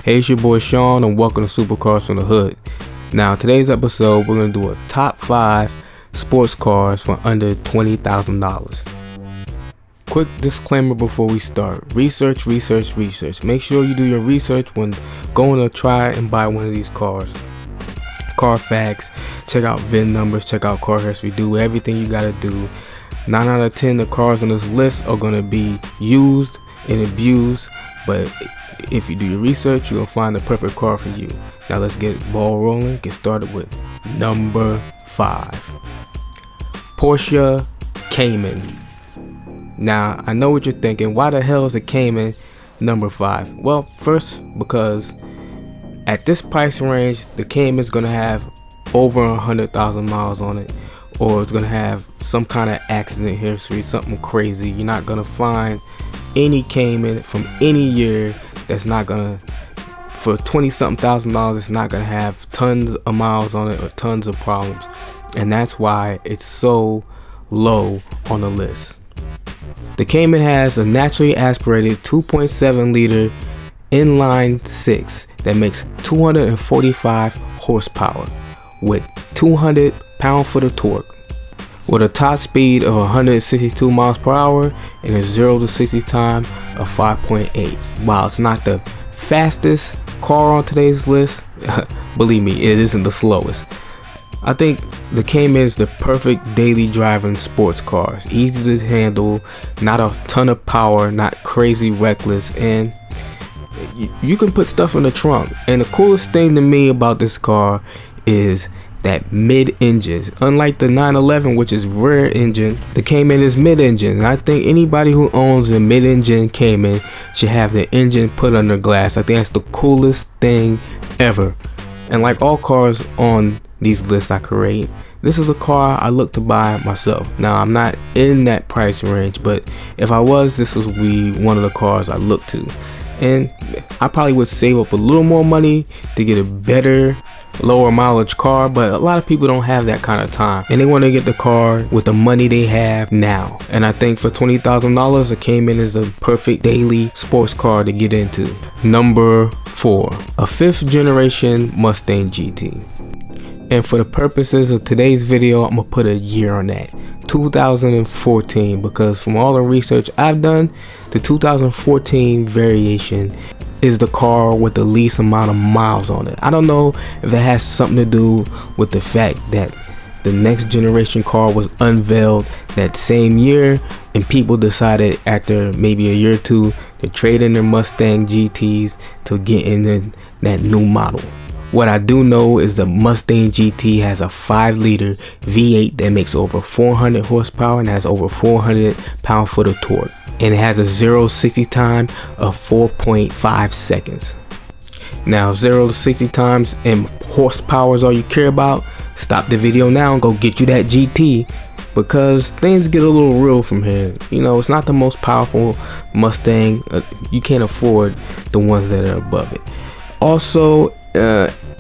Hey, it's your boy Shaun and welcome to Supercars from the Hood. Now, today's episode, we're going to do a top 5 sports cars for under $20,000. Quick disclaimer before we start. Research. Make sure you do your research when going to try and buy one of these cars. Carfax, check out VIN numbers, check out car history, do everything you got to do. 9 out of 10 the cars on this list are going to be used and abused, but if you do your research, you're going to find the perfect car for you. Now let's get the ball rolling. Get started with number 5. Porsche Cayman. Now, I know what you're thinking. Why the hell is a Cayman number 5? Well, first, because at this price range, the Cayman is going to have over 100,000 miles on it, or it's going to have some kind of accident history, something crazy. You're not going to find any Cayman from any year that's not gonna, for 20-something thousand dollars, it's not gonna have tons of miles on it or tons of problems, and that's why it's so low on the list. The Cayman has a naturally aspirated 2.7 liter inline 6 that makes 245 horsepower with 200 pound-foot of torque, with a top speed of 162 miles per hour and a 0 to 60 time of 5.8. While it's not the fastest car on today's list, believe me, it isn't the slowest. I think the Cayman is the perfect daily driving sports car. It's easy to handle, not a ton of power, not crazy reckless, and you can put stuff in the trunk. And the coolest thing to me about this car is that mid-engine. Unlike the 911, which is rear engine, the Cayman is mid-engine. And I think anybody who owns a mid-engine Cayman should have the engine put under glass. I think that's the coolest thing ever. And like all cars on these lists I create, this is a car I look to buy myself. Now, I'm not in that price range, but if I was, this would be one of the cars I look to. And I probably would save up a little more money to get a better, lower mileage car, but a lot of people don't have that kind of time and they want to get the car with the money they have now. And I think for $20,000, a Cayman is a perfect daily sports car to get into. Number 4, a 5th generation Mustang GT. And for the purposes of today's video, I'm gonna put a year on that, 2014, because from all the research I've done, the 2014 variation is the car with the least amount of miles on it. I don't know if it has something to do with the fact that the next generation car was unveiled that same year and people decided after maybe a year or two to trade in their Mustang GTs to get in that new model. What I do know is the Mustang GT has a 5-liter V8 that makes over 400 horsepower and has over 400 pound-foot of torque. And it has a 0 to 60 time of 4.5 seconds. Now, 0 to 60 times and horsepower is all you care about, stop the video now and go get you that GT, because things get a little real from here. You know, it's not the most powerful Mustang. You can't afford the ones that are above it. Also,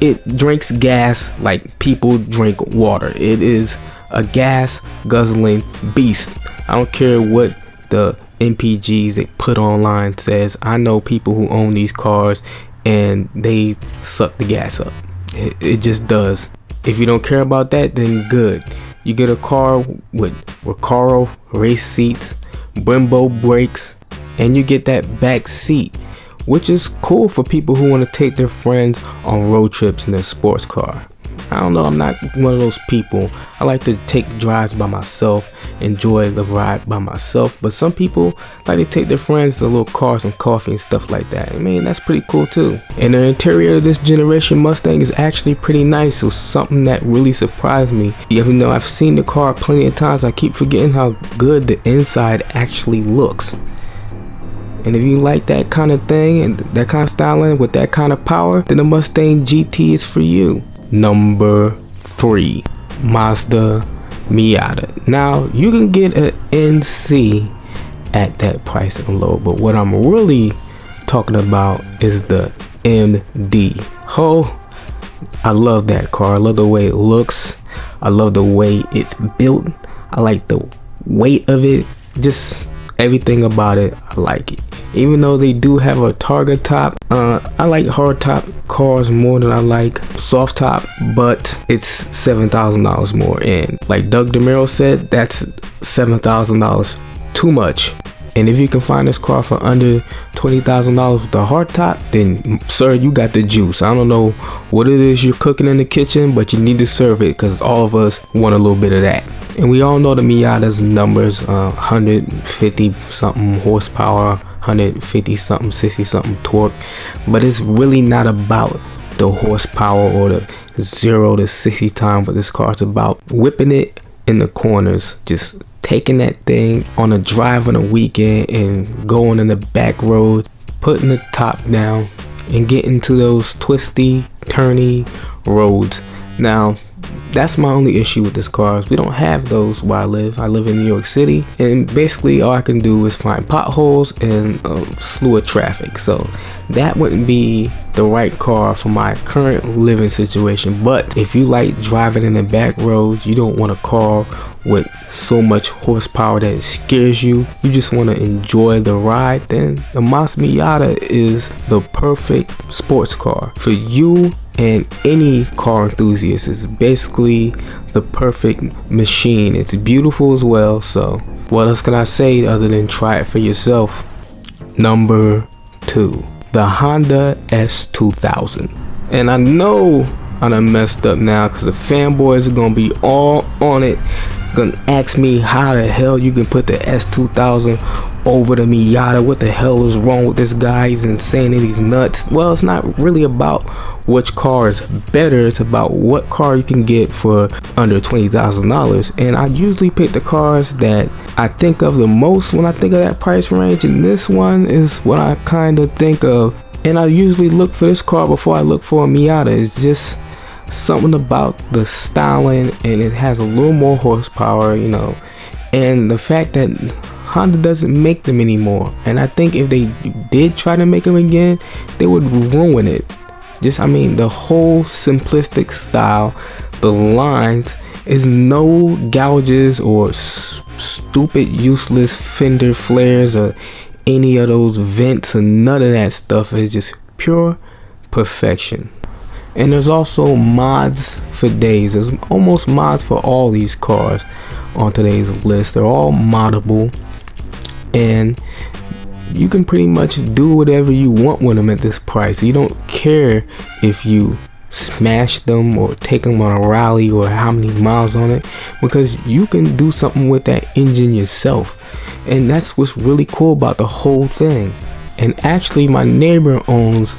it drinks gas like people drink water. It is a gas guzzling beast. I don't care what the MPGs they put online says. I know people who own these cars and they suck the gas up. It just does. If you don't care about that, then good. You get a car with Recaro race seats, Brembo brakes, and you get that back seat, which is cool for people who want to take their friends on road trips in their sports car. I don't know, I'm not one of those people. I like to take drives by myself, enjoy the ride by myself, but some people like to take their friends to little cars and coffee and stuff like that. I mean, that's pretty cool too. And the interior of this generation Mustang is actually pretty nice. It was something that really surprised me. Even though I've seen the car plenty of times, I keep forgetting how good the inside actually looks. And if you like that kind of thing and that kind of styling with that kind of power, then the Mustang GT is for you. Number 3, Mazda Miata. Now, you can get an NC at that price and low, but what I'm really talking about is the MD. Oh, I love that car. I love the way it looks. I love the way it's built. I like the weight of it. Just everything about it, I like it. Even though they do have a target top, I like hard top cars more than I like soft top, but it's $7,000 more. And like Doug DeMiro said, that's $7,000 too much. And if you can find this car for under $20,000 with a hard top, then sir, you got the juice. I don't know what it is you're cooking in the kitchen, but you need to serve it, because all of us want a little bit of that. And we all know the Miata's numbers, 150 something horsepower, 150 something, 60 something torque, but it's really not about the horsepower or the 0 to 60 time with this car. It's about whipping it in the corners, just taking that thing on a drive on a weekend and going in the back roads, putting the top down and getting to those twisty, turny roads. Now, that's my only issue with this car. We don't have those where I live. I live in New York City, and basically all I can do is find potholes and a slew of traffic. So that wouldn't be the right car for my current living situation. But if you like driving in the back roads, you don't want a car with so much horsepower that it scares you, you just want to enjoy the ride, then the Mazda Miata is the perfect sports car for you. And any car enthusiast, is basically the perfect machine. It's beautiful as well. So what else can I say other than try it for yourself? Number 2, the Honda S2000. And I know I done messed up now, because the fanboys are gonna be all on it, gonna ask me how the hell you can put the S2000 over the Miata. What the hell is wrong with this guy? He's insane and he's nuts. Well, it's not really about which car is better, it's about what car you can get for under $20,000. And I usually pick the cars that I think of the most when I think of that price range, and this one is what I kind of think of. And I usually look for this car before I look for a Miata. It's just something about the styling, and it has a little more horsepower, you know, and the fact that Honda doesn't make them anymore. And I think if they did try to make them again, they would ruin it. Just, I mean, the whole simplistic style, the lines, is no gouges or stupid useless fender flares or any of those vents, and none of that stuff. Is just pure perfection. And there's also mods for days. There's almost mods for all these cars on today's list. They're all moddable, and you can pretty much do whatever you want with them at this price. You don't care if you smash them or take them on a rally or how many miles on it, because you can do something with that engine yourself. And that's what's really cool about the whole thing. And actually, my neighbor owns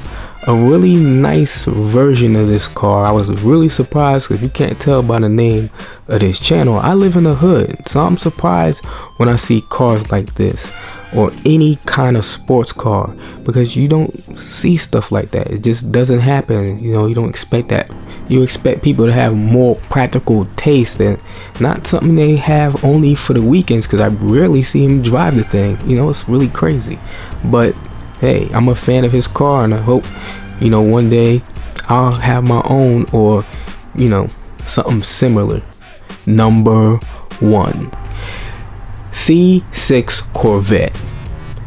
a really nice version of this car. I was really surprised, because you can't tell by the name of this channel, I live in the hood, so I'm surprised when I see cars like this or any kind of sports car, because you don't see stuff like that. It just doesn't happen. You know, you don't expect that. You expect people to have more practical taste, and not something they have only for the weekends, because I rarely see him drive the thing. You know, it's really crazy. But hey, I'm a fan of his car, and I hope, you know, one day I'll have my own, or, you know, something similar. Number 1, C6 Corvette.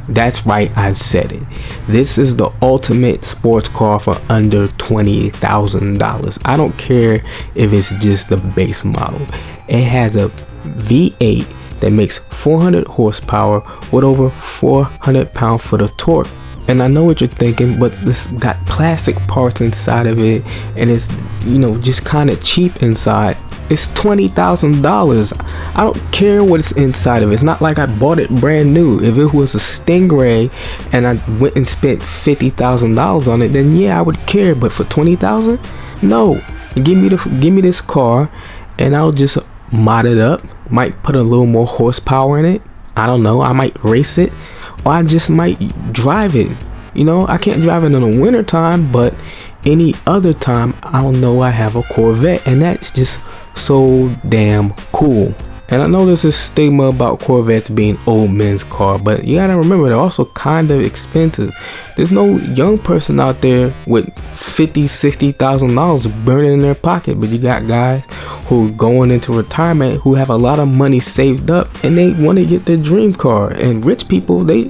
That's right, I said it. This is the ultimate sports car for under $20,000. I don't care if it's just the base model. It has a V8 that makes 400 horsepower with over 400 pound-foot of torque. And I know what you're thinking, but this got plastic parts inside of it, and it's, you know, just kind of cheap inside. It's $20,000. I don't care what's inside of it. It's not like I bought it brand new. If it was a Stingray and I went and spent $50,000 on it, then yeah, I would care. But for $20,000, no. Give me this car, and I'll just mod it up. Might put a little more horsepower in it. I don't know. I might race it, or I just might drive it. You know, I can't drive it in the winter time, but any other time I'll know I have a Corvette, and that's just so damn cool. And I know there's a stigma about Corvettes being old men's car, but you gotta remember they're also kind of expensive. There's no young person out there with $50,000-$60,000 burning in their pocket, but you got guys who are going into retirement who have a lot of money saved up and they want to get their dream car. And rich people, they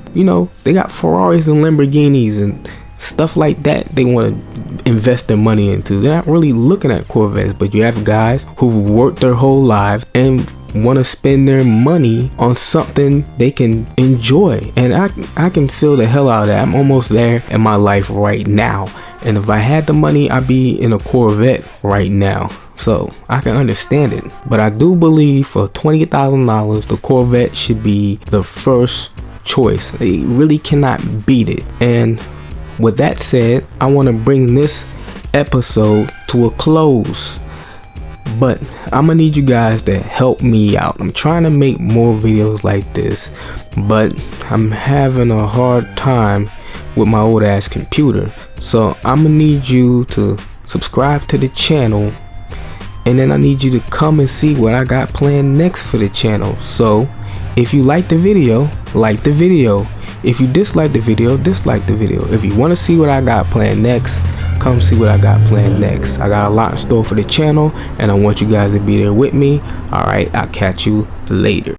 got Ferraris and Lamborghinis and stuff like that they want to invest their money into. They're not really looking at Corvettes, but you have guys who've worked their whole lives and want to spend their money on something they can enjoy. And I can feel the hell out of that. I'm almost there in my life right now, and if I had the money, I'd be in a Corvette right now. So I can understand it, but I do believe for $20,000 the Corvette should be the first choice. They really cannot beat it. And with that said, I want to bring this episode to a close, but I'm gonna need you guys to help me out. I'm trying to make more videos like this, but I'm having a hard time with my old ass computer. So I'm gonna need you to subscribe to the channel, and then I need you to come and see what I got planned next for the channel. So if you like the video, like the video. If you dislike the video, dislike the video. If you want to see what I got planned next, come see what I got planned next. I got a lot in store for the channel, and I want you guys to be there with me. All right, I'll catch you later.